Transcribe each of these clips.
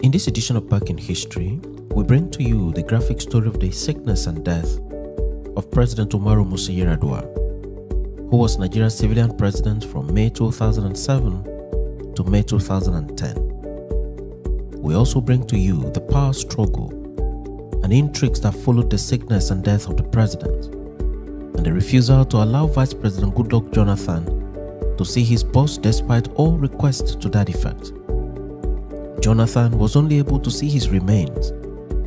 In this edition of Back in History, we bring to you the graphic story of the sickness and death of President Umaru Musa Yar'Adua, who was Nigeria's civilian president from May 2007 to May 2010. We also bring to you the power struggle and intrigues that followed the sickness and death of the president, and the refusal to allow Vice President Goodluck Jonathan to see his boss despite all requests to that effect. Jonathan was only able to see his remains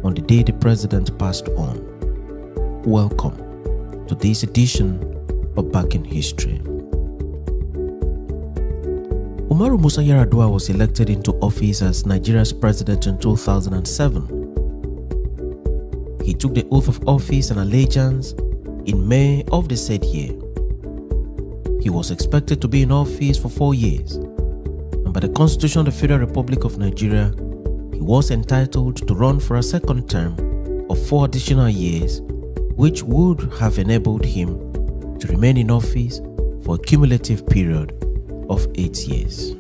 on the day the president passed on. Welcome to this edition of Back in History. Umaru Musa Yar'Adua was elected into office as Nigeria's president in 2007. He took the oath of office and allegiance in May of the said year. He was expected to be in office for 4 years, and by the Constitution of the Federal Republic of Nigeria, he was entitled to run for a second term of 4 additional years, which would have enabled him to remain in office for a cumulative period of 8 years.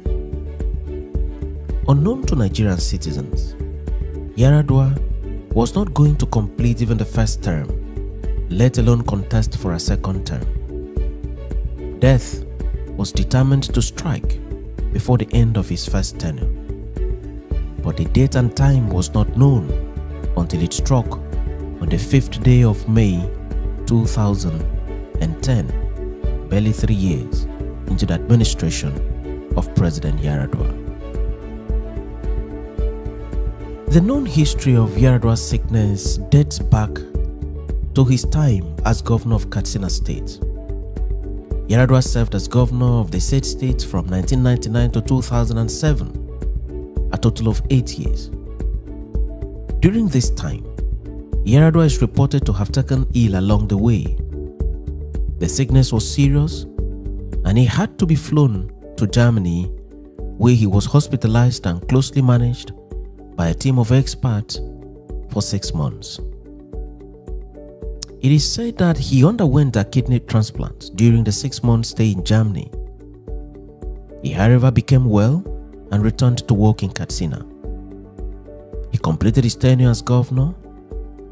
Unknown to Nigerian citizens, Yar'Adua was not going to complete even the first term, let alone contest for a second term. Death was determined to strike before the end of his first tenure, but the date and time was not known until it struck on the 5th day of May 2010, barely 3 years into the administration of President Yar'Adua. The known history of Yar'Adua's sickness dates back to his time as governor of Katsina State. Yar'Adua served as governor of the said state from 1999 to 2007, a total of 8 years. During this time, Yar'Adua is reported to have taken ill along the way. The sickness was serious, and he had to be flown to Germany, where he was hospitalized and closely managed by a team of experts for 6 months. It is said that he underwent a kidney transplant during the 6-month stay in Germany. He, however, became well and returned to work in Katsina. He completed his tenure as governor,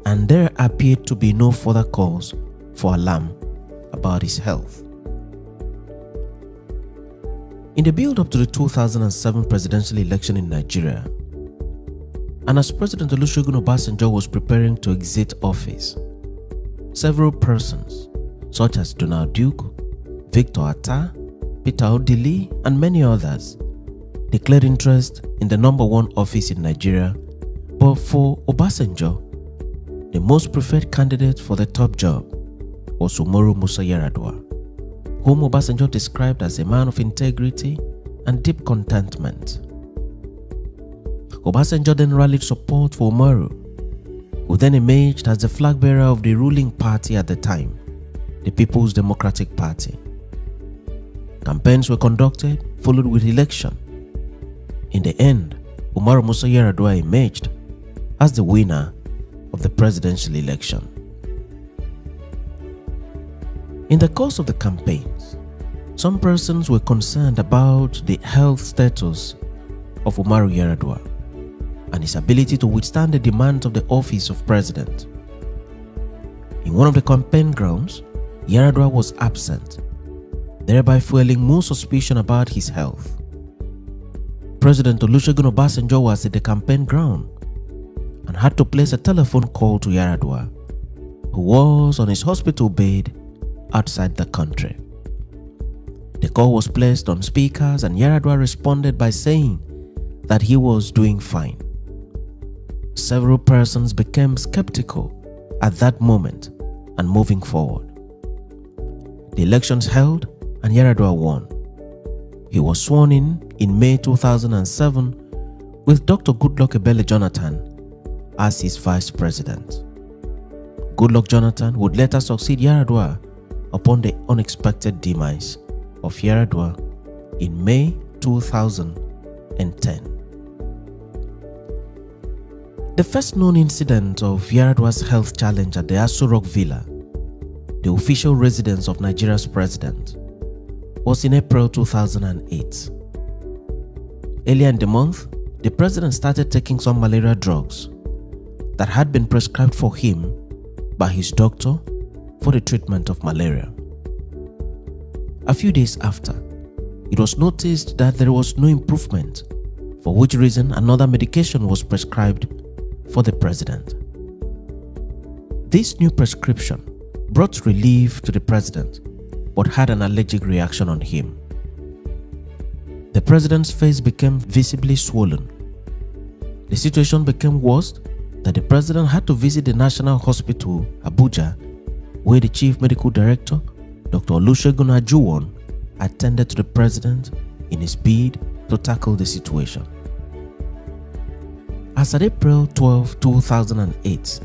and there appeared to be no further cause for alarm about his health. In the build-up to the 2007 presidential election in Nigeria, and as President Olusegun Obasanjo was preparing to exit office, several persons, such as Donald Duke, Victor Atta, Peter Odili, and many others, declared interest in the #1 office in Nigeria, but for Obasanjo, the most preferred candidate for the top job was Umaru Musa Yar'Adua, whom Obasanjo described as a man of integrity and deep contentment. Obasanjo then rallied support for Umaru, who then emerged as the flag bearer of the ruling party at the time, the People's Democratic Party. Campaigns were conducted, followed with election. In the end, Umaru Musa Yar'Adua emerged as the winner of the presidential election. In the course of the campaigns, some persons were concerned about the health status of Umaru Yar'Adua and his ability to withstand the demands of the office of president. In one of the campaign grounds, Yar'Adua was absent, thereby fueling more suspicion about his health. President Olusegun Obasanjo was at the campaign ground and had to place a telephone call to Yar'Adua, who was on his hospital bed outside the country. The call was placed on speakers, and Yar'Adua responded by saying that he was doing fine. Several persons became skeptical at that moment and moving forward. The elections held and Yar'Adua won. He was sworn in May 2007 with Dr. Goodluck Ebele Jonathan as his vice president. Goodluck Jonathan would later succeed Yar'Adua upon the unexpected demise of Yar'Adua in May 2010. The first known incident of Yar'Adua's health challenge at the Aso Rock Villa, the official residence of Nigeria's president, was in April 2008. Earlier in the month, the president started taking some malaria drugs that had been prescribed for him by his doctor for the treatment of malaria. A few days after, it was noticed that there was no improvement, for which reason another medication was prescribed for the president. This new prescription brought relief to the president, but had an allergic reaction on him. The president's face became visibly swollen. The situation became worse that the president had to visit the National Hospital, Abuja, where the chief medical director, Dr. Olusegun Ajuwon, attended to the president in his bid to tackle the situation. As at April 12, 2008,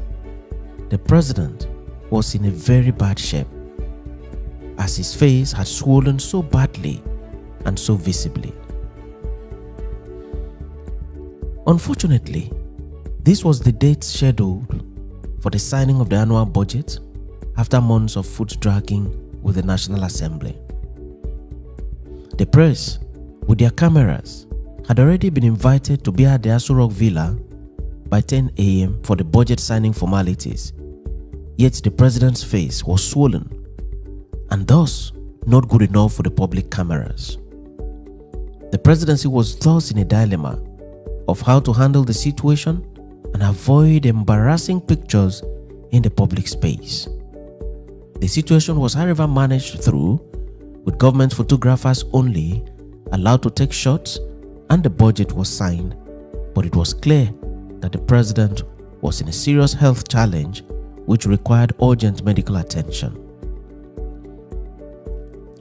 the president was in a very bad shape, as his face had swollen so badly and so visibly. Unfortunately, this was the date scheduled for the signing of the annual budget after months of foot dragging with the National Assembly. The press, with their cameras, had already been invited to be at the Aso Rock Villa by 10 a.m. for the budget signing formalities, yet the president's face was swollen and thus not good enough for the public cameras. The presidency was thus in a dilemma of how to handle the situation and avoid embarrassing pictures in the public space. The situation was however managed through, with government photographers only allowed to take shots, and the budget was signed, but it was clear that the president was in a serious health challenge which required urgent medical attention.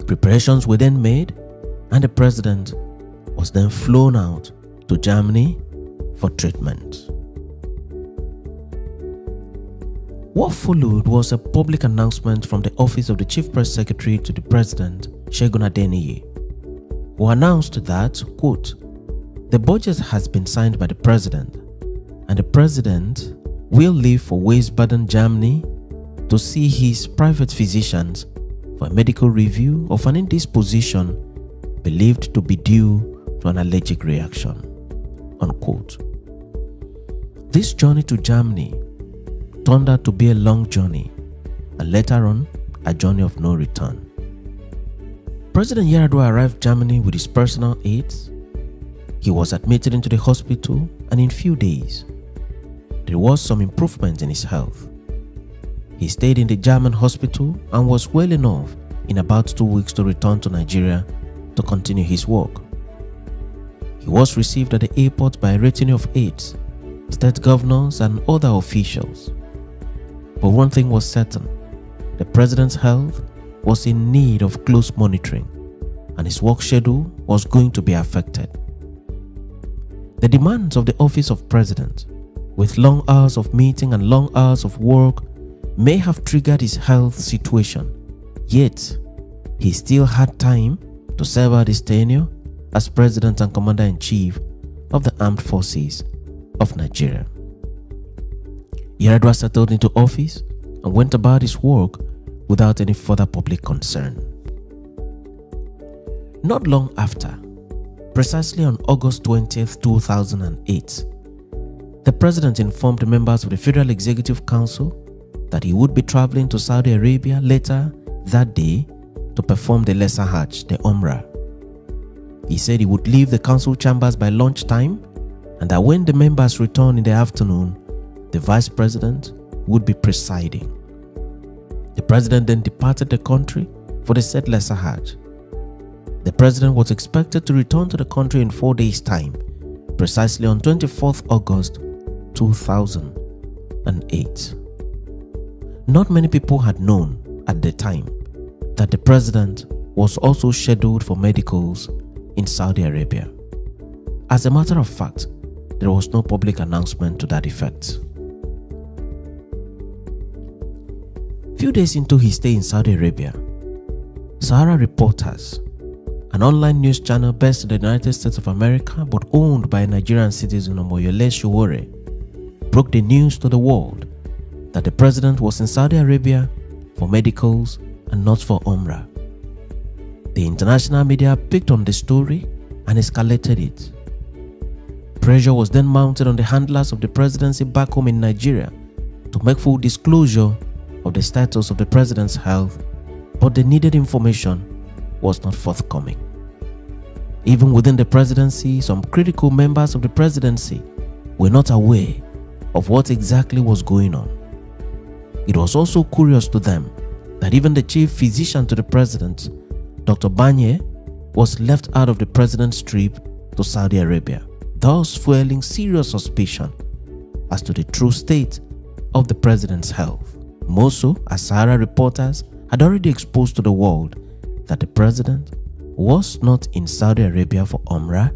Preparations were then made, and the president was then flown out to Germany for treatment. What followed was a public announcement from the office of the Chief Press Secretary to the President, Segun Adeniyi, who announced that, quote, "The budget has been signed by the President, and the President will leave for Wiesbaden, Germany to see his private physicians for a medical review of an indisposition believed to be due to an allergic reaction," unquote. This journey to Germany turned out to be a long journey, and later on, a journey of no return. President Yar'Adua arrived Germany with his personal aides. He was admitted into the hospital, and in few days, there was some improvement in his health. He stayed in the German hospital and was well enough in about 2 weeks to return to Nigeria to continue his work. He was received at the airport by a retinue of aides, state governors, and other officials. But one thing was certain: the president's health was in need of close monitoring, and his work schedule was going to be affected. The demands of the office of president, with long hours of meeting and long hours of work, may have triggered his health situation, yet he still had time to serve out his tenure as President and Commander-in-Chief of the Armed Forces of Nigeria. Yar'Adua settled into office and went about his work without any further public concern. Not long after, precisely on August 20th, 2008, the President informed members of the Federal Executive Council that he would be traveling to Saudi Arabia later that day to perform the Lesser Hajj, the Umrah. He said he would leave the council chambers by lunchtime, and that when the members returned in the afternoon, the Vice President would be presiding. The President then departed the country for the said Lesser Hajj. The President was expected to return to the country in 4 days' time, precisely on 24th August 2008. Not many people had known at the time that the President was also scheduled for medicals in Saudi Arabia. As a matter of fact, there was no public announcement to that effect. Few days into his stay in Saudi Arabia, Sahara Reporters, an online news channel based in the United States of America but owned by a Nigerian citizen, Omoyele Sowore, broke the news to the world that the President was in Saudi Arabia for medicals and not for Umrah. The international media picked on the story and escalated it. Pressure was then mounted on the handlers of the presidency back home in Nigeria to make full disclosure of the status of the president's health, but the needed information was not forthcoming. Even within the presidency, some critical members of the presidency were not aware of what exactly was going on. It was also curious to them that even the chief physician to the president, Dr. Banye, was left out of the president's trip to Saudi Arabia, thus fueling serious suspicion as to the true state of the president's health. More so, as Sahara reporters had already exposed to the world that the president was not in Saudi Arabia for Umrah,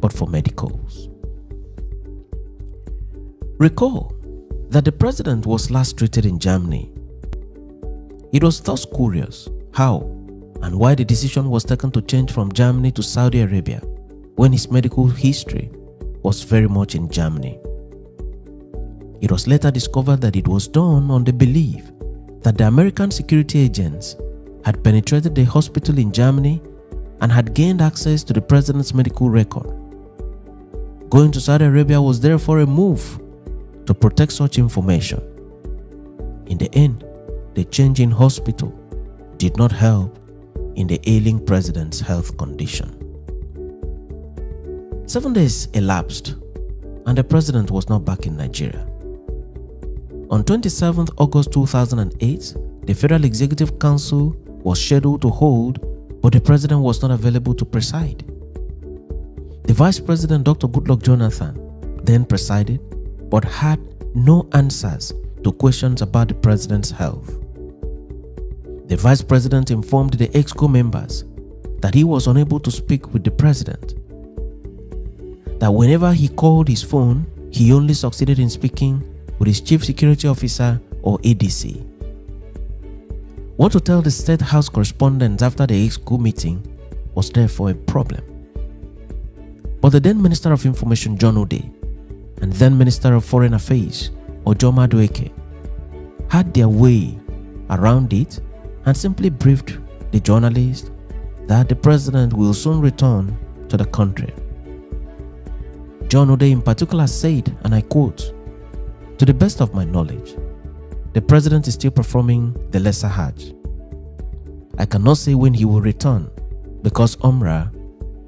but for medicals. Recall that the president was last treated in Germany. It was thus curious how and why the decision was taken to change from Germany to Saudi Arabia when his medical history was very much in Germany. It was later discovered that it was done on the belief that the American security agents had penetrated the hospital in Germany and had gained access to the president's medical record. Going to Saudi Arabia was therefore a move to protect such information. In the end, the change in hospital did not help in the ailing president's health condition. 7 days elapsed and the president was not back in Nigeria. On 27th August 2008, the Federal Executive Council was scheduled to hold, but the president was not available to preside. The Vice President, Dr. Goodluck Jonathan, then presided, but had no answers to questions about the president's health. The Vice President informed the EXCO members that he was unable to speak with the president, that whenever he called his phone, he only succeeded in speaking with his Chief Security Officer or ADC. What to tell the State House correspondents after the EXCO meeting was therefore a problem. But the then Minister of Information, John Ode, and then Minister of Foreign Affairs, Ojo Madueke, had their way around it and simply briefed the journalists that the president will soon return to the country. John Ode in particular said, and I quote, "To the best of my knowledge, the president is still performing the Lesser Hajj. I cannot say when he will return because Umrah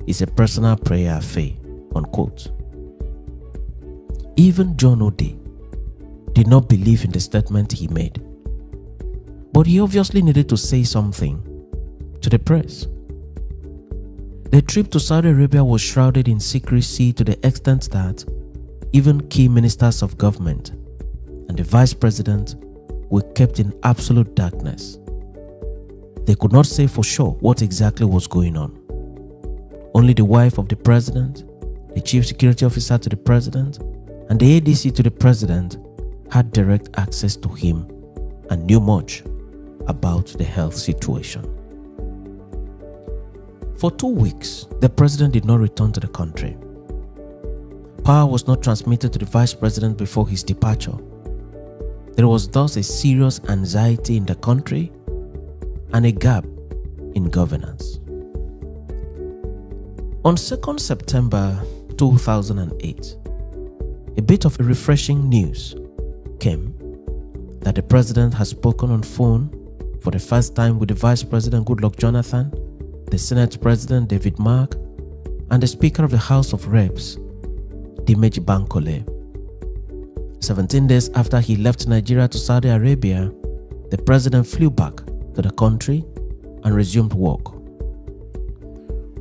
is a personal prayer affair," unquote. Even John Ode did not believe in the statement he made, but he obviously needed to say something to the press. The trip to Saudi Arabia was shrouded in secrecy to the extent that even key ministers of government and the vice president were kept in absolute darkness. They could not say for sure what exactly was going on. Only the wife of the president, the chief security officer to the president, and the ADC to the president had direct access to him and knew much about the health situation. For 2 weeks, the president did not return to the country. Power was not transmitted to the vice president before his departure. There was thus a serious anxiety in the country and a gap in governance. On 2nd September 2008, a bit of refreshing news came that the president has spoken on phone for the first time with the Vice President Goodluck Jonathan, the Senate President David Mark, and the Speaker of the House of Reps, Dimeji Bankole. 17 days after he left Nigeria to Saudi Arabia, the president flew back to the country and resumed work.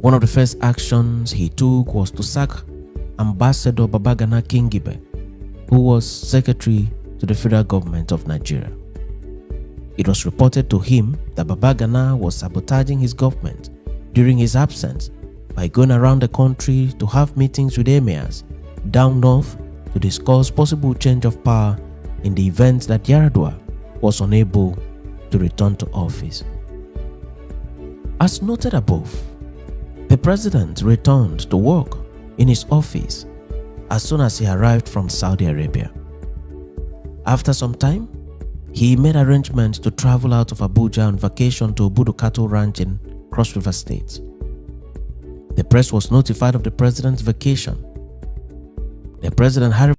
One of the first actions he took was to sack Ambassador Babagana Kingibe, who was secretary to the federal government of Nigeria. It was reported to him that Babagana was sabotaging his government during his absence by going around the country to have meetings with emirs down north to discuss possible change of power in the event that Yaradua was unable to return to office. As noted above, the president returned to work in his office as soon as he arrived from Saudi Arabia. After some time, he made arrangements to travel out of Abuja on vacation to Obudu Cattle Ranch in Cross River State. The press was notified of the president's vacation, Then President Harry